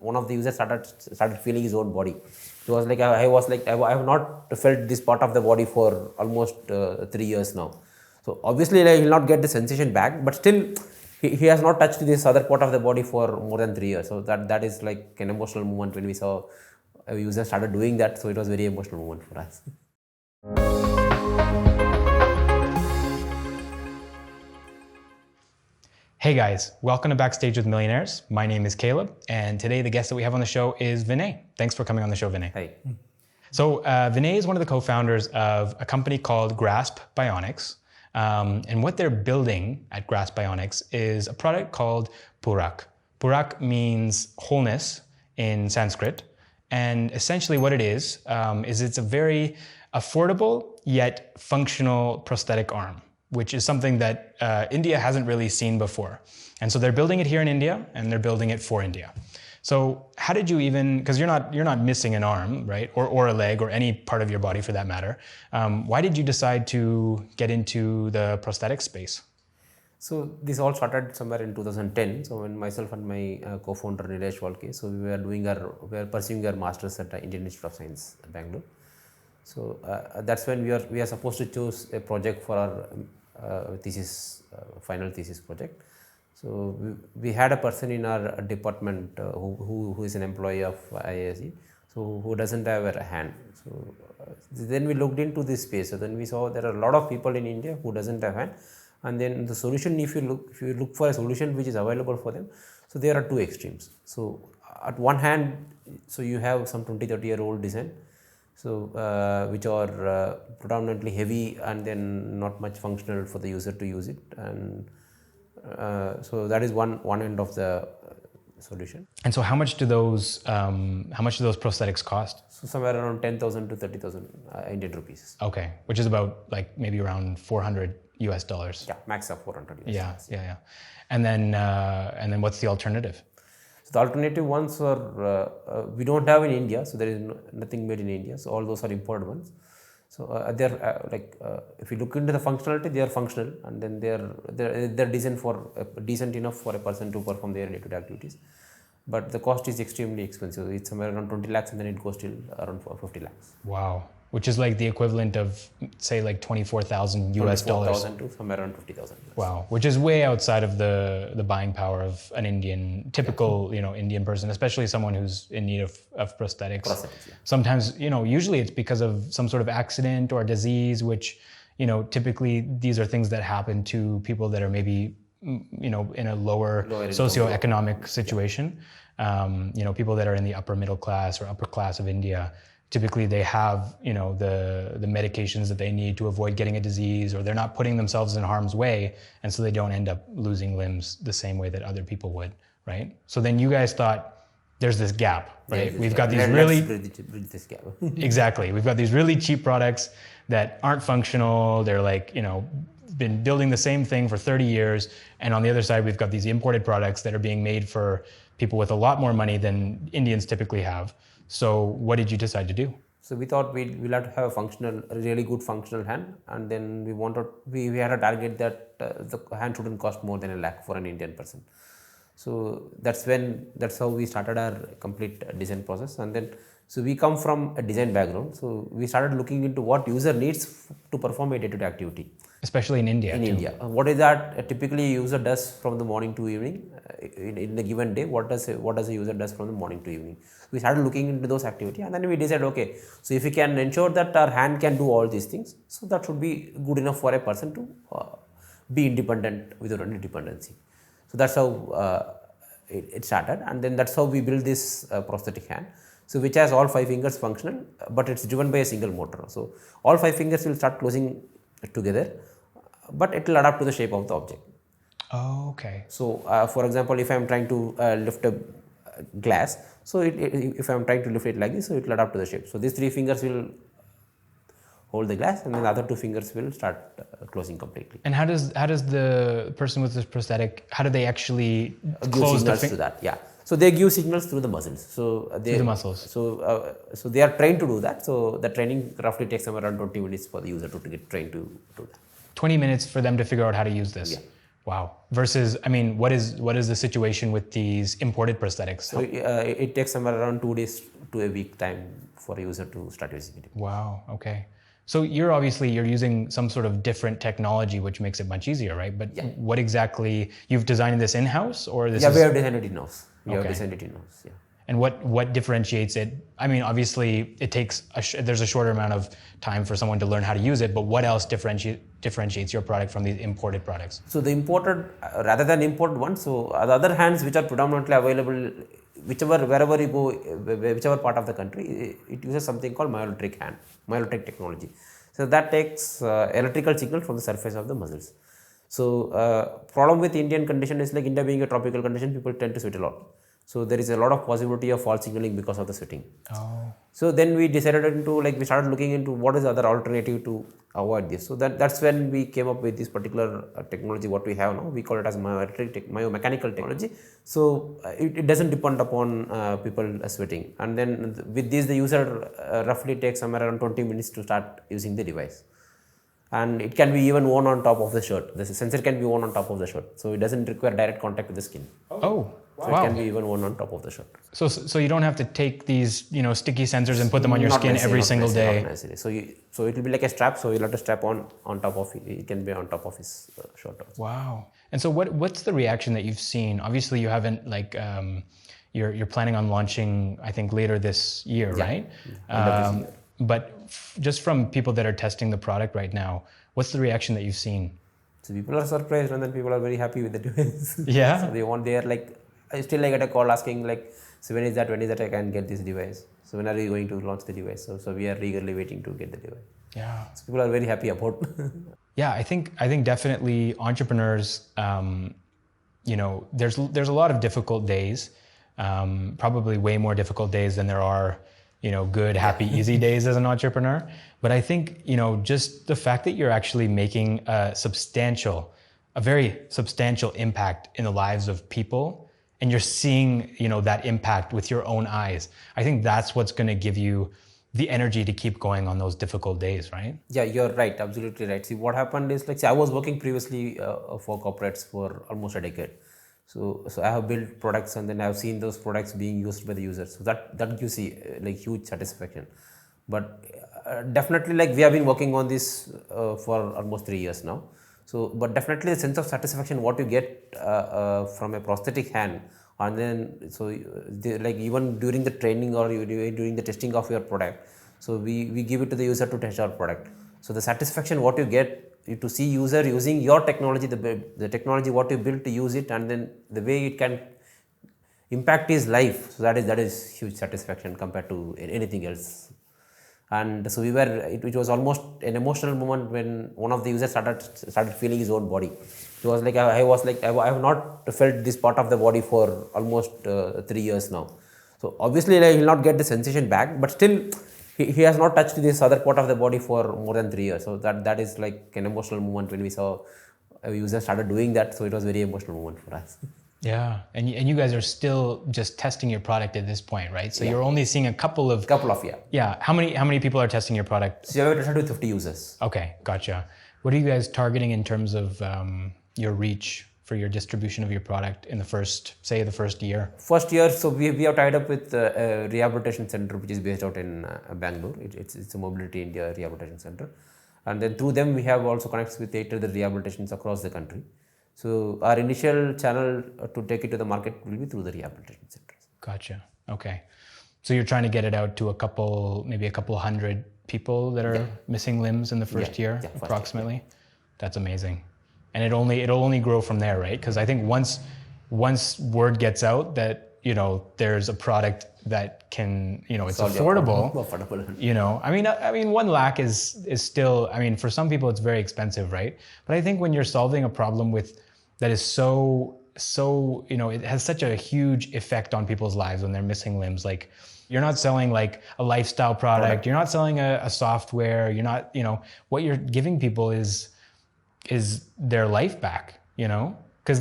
one of the users started feeling his own body. He was like, I have not felt this part of the body for almost 3 years now. So obviously, like, he will not get the sensation back, but still, he has not touched this other part of the body for more than 3 years. So that is like an emotional moment when we saw a user started doing that. So it was very emotional moment for us. Hey guys, welcome to Backstage with Millionaires. My name is Caleb, and today the guest that we have on the show is Vinay. Thanks for coming on the show, Vinay. Hi. So Vinay is one of the co-founders of a company called Grasp Bionics. And what they're building at Grasp Bionics is a product called PURAK. PURAK means wholeness in Sanskrit. And essentially what it is it's a very affordable yet functional prosthetic arm, which is something that India hasn't really seen before. And so they're building it here in India, and they're building it for India. So how did you even, because you're not missing an arm, right? Or a leg, or any part of your body for that matter. Why did you decide to get into the prosthetic space? So this all started somewhere in 2010. So when myself and my co-founder Nilesh Walke, so we were pursuing our masters at Indian Institute of Science, Bangalore. So that's when we are supposed to choose a project for our thesis, final thesis project. So we had a person in our department who is an employee of IISc, so who doesn't have a hand. So then we looked into this space. So then we saw there are a lot of people in India who doesn't have hand, and then the solution, if you look for a solution which is available for them, so there are two extremes. So at one hand, so you have some 20-30-year-old design, so which are predominantly heavy and then not much functional for the user to use it, and so that is one end of the solution. And so how much do those prosthetics cost? So somewhere around 10,000 to 30,000 Indian rupees. Okay, which is about like maybe around $400 US. Yeah, max of 400 US. Yeah. And then what's the alternative? So the alternative ones are we don't have in India, so there is nothing made in India. So all those are imported ones. So they're if you look into the functionality, they are functional, and then they're decent enough for a person to perform their day-to-day activities. But the cost is extremely expensive. It's somewhere around 20 lakhs, and then it goes till around 50 lakhs. Wow, which is like the equivalent of, say, like $24,000 US. 24,000 to somewhere around 50,000. Wow, which is way outside of the buying power of an typical Indian person, especially someone who's in need of prosthetics. Prosthetics, yeah. Sometimes, usually it's because of some sort of accident or disease, which, typically these are things that happen to people that are maybe in a lower socioeconomic situation. People that are in the upper middle class or upper class of India, typically they have the medications that they need to avoid getting a disease, or they're not putting themselves in harm's way, and so they don't end up losing limbs the same way that other people would, right? So then you guys thought, there's this gap, right? Yeah, we've got these bridge this gap. Exactly. We've got these really cheap products that aren't functional. They're like, been building the same thing for 30 years. And on the other side, we've got these imported products that are being made for people with a lot more money than Indians typically have. So what did you decide to do? So we thought we'll have to have a really good functional hand, and then we had a target that the hand shouldn't cost more than $1 lakh for an Indian person. So that's how we started our complete design process. And then, so we come from a design background, so we started looking into what user needs to perform a day-to-day activity. Especially in India. India. What is that typically a user does from the morning to evening in a given day? What does a user does from the morning to evening? We started looking into those activities, and then we decided, okay, so if we can ensure that our hand can do all these things, so that should be good enough for a person to be independent without any dependency. So that's how it started, and then that's how we built this prosthetic hand. So which has all 5 fingers functional, but it's driven by a single motor. So all 5 fingers will start closing together, but it will adapt to the shape of the object. Oh, okay. So for example, if I am trying to lift a glass, so if I am trying to lift it like this, so it will adapt to the shape. So these 3 fingers will hold the glass, and then the other 2 fingers will start closing completely. And how does the person with this prosthetic, how do they actually close signals to that? Yeah. So they give signals through the muscles. So through the muscles. So they are trained to do that. So the training roughly takes around 20 minutes for the user to get trained to do that. 20 minutes for them to figure out how to use this. Yeah. Wow. Versus, I mean, what is the situation with these imported prosthetics? So it takes somewhere around 2 days to a week time for a user to start using it. Wow. Okay. So you're using some sort of different technology, which makes it much easier, right? But what exactly, you've designed this in-house, or this? Yeah, we have designed it in-house. Okay. Yeah. And what differentiates it? I mean, obviously, it takes there's a shorter amount of time for someone to learn how to use it. But what else differentiates your product from these imported products? So the imported, rather than imported ones, so the other hands which are predominantly available, wherever you go, whichever part of the country, it uses something called myoelectric technology. So that takes electrical signal from the surface of the muscles. So problem with Indian condition is like India being a tropical condition, people tend to sweat a lot. So there is a lot of possibility of false signaling because of the sweating. Oh. So then we decided we started looking into what is the other alternative to avoid this. So that's when we came up with this particular technology what we have now. We call it as myomechanical technology. So it doesn't depend upon people sweating. And then with this the user roughly takes somewhere around 20 minutes to start using the device. And it can be even worn on top of the shirt. The sensor can be worn on top of the shirt. So it doesn't require direct contact with the skin. Oh. So wow. It can be even worn on top of the shirt. So you don't have to take these sticky sensors and put them on your skin every single day. Not necessarily. So it will be like a strap. So you'll have to strap on top of it. It can be on top of his shirt also. Wow. And so what's the reaction that you've seen? Obviously you haven't you're planning on launching I think later this year, right? But just from people that are testing the product right now, what's the reaction that you've seen? So people are surprised, and then people are very happy with the device. Yeah. So they are like, I still get a call asking like, so when is that I can get this device? So when are you going to launch the device? So we are eagerly waiting to get the device. Yeah. So people are very happy about. Yeah, I think definitely entrepreneurs, there's a lot of difficult days, probably way more difficult days than there are, good, happy, easy days as an entrepreneur. But I think, just the fact that you're actually making a very substantial impact in the lives of people, and you're seeing, that impact with your own eyes, I think that's what's going to give you the energy to keep going on those difficult days, right? Yeah, you're right. Absolutely right. See, what happened is I was working previously for corporates for almost a decade. So I have built products, and then I have seen those products being used by the users. So that gives you huge satisfaction. But definitely we have been working on this for almost 3 years now. So, but definitely the sense of satisfaction what you get from a prosthetic hand, and then even during the training or during the testing of your product, so we give it to the user to test our product. So the satisfaction what you get to see user using your technology, the technology what you built to use it, and then the way it can impact his life. So that is huge satisfaction compared to anything else. And so it was almost an emotional moment when one of the users started feeling his own body. It was like I have not felt this part of the body for almost 3 years now. So obviously he will not get the sensation back, but still he has not touched this other part of the body for more than 3 years. So that is like an emotional moment when we saw a user started doing that. So it was a very emotional moment for us. Yeah, and you guys are still just testing your product at this point, right? So you're only seeing a couple of yeah. Yeah, how many people are testing your product? So we have tested with 50 users. Okay, gotcha. What are you guys targeting in terms of your reach for your distribution of your product in the first year? First year, so we have tied up with a rehabilitation center which is based out in Bangalore. It's a Mobility India Rehabilitation Center, and then through them we have also connects with 8 other rehabilitations across the country. So our initial channel to take it to the market will be through the rehabilitation centers. Gotcha. Okay. So you're trying to get it out to maybe a couple hundred people that are missing limbs in the first year, approximately. That's amazing. And it'll only grow from there, right? Because I think once word gets out that, there's a product that can, it's affordable. I mean, 1 lakh is still, for some people it's very expensive, right? But I think when you're solving a problem that is so, it has such a huge effect on people's lives when they're missing limbs. Like, you're not selling like a lifestyle product. You're not selling a software. You're not, what you're giving people is their life back, because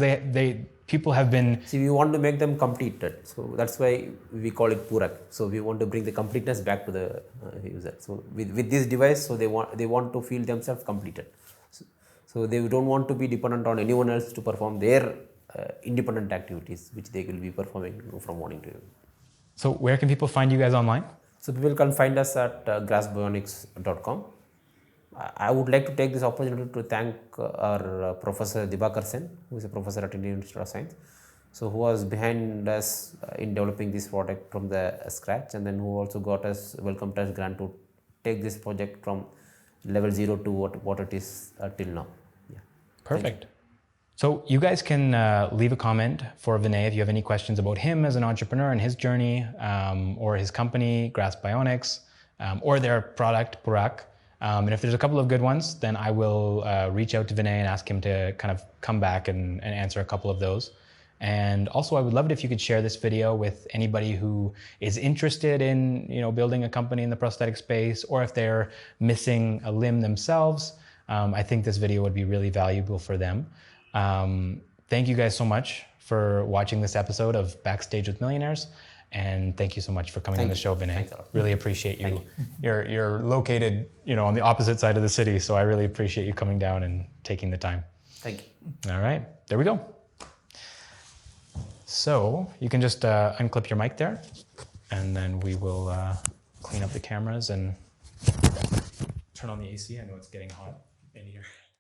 people have been... See, we want to make them completed. So that's why we call it PURAK. So we want to bring the completeness back to the user. So with this device, so they want to feel themselves completed. So So they don't want to be dependent on anyone else to perform their independent activities, which they will be performing from morning to evening. So where can people find you guys online? So people can find us at graspbionics.com. I would like to take this opportunity to thank our Professor Dibakar Sen, who is a professor at Indian Institute of Science, so who was behind us in developing this product from the scratch, and then who also got us welcome test grant to take this project from level 0 to what it is till now. Yeah. Perfect. So you guys can leave a comment for Vinay if you have any questions about him as an entrepreneur and his journey, or his company, Grasp Bionics, or their product, PURAK. And if there's a couple of good ones, then I will reach out to Vinay and ask him to kind of come back and answer a couple of those. And also, I would love it if you could share this video with anybody who is interested in, building a company in the prosthetic space, or if they're missing a limb themselves. I think this video would be really valuable for them. Thank you guys so much for watching this episode of Backstage with Millionaires. And thank you so much for coming on the show, Vinay. Really appreciate you. You're located, on the opposite side of the city, so I really appreciate you coming down and taking the time. Thank you. All right, there we go. So you can just unclip your mic there, and then we will clean up the cameras and turn on the AC. I know it's getting hot in here.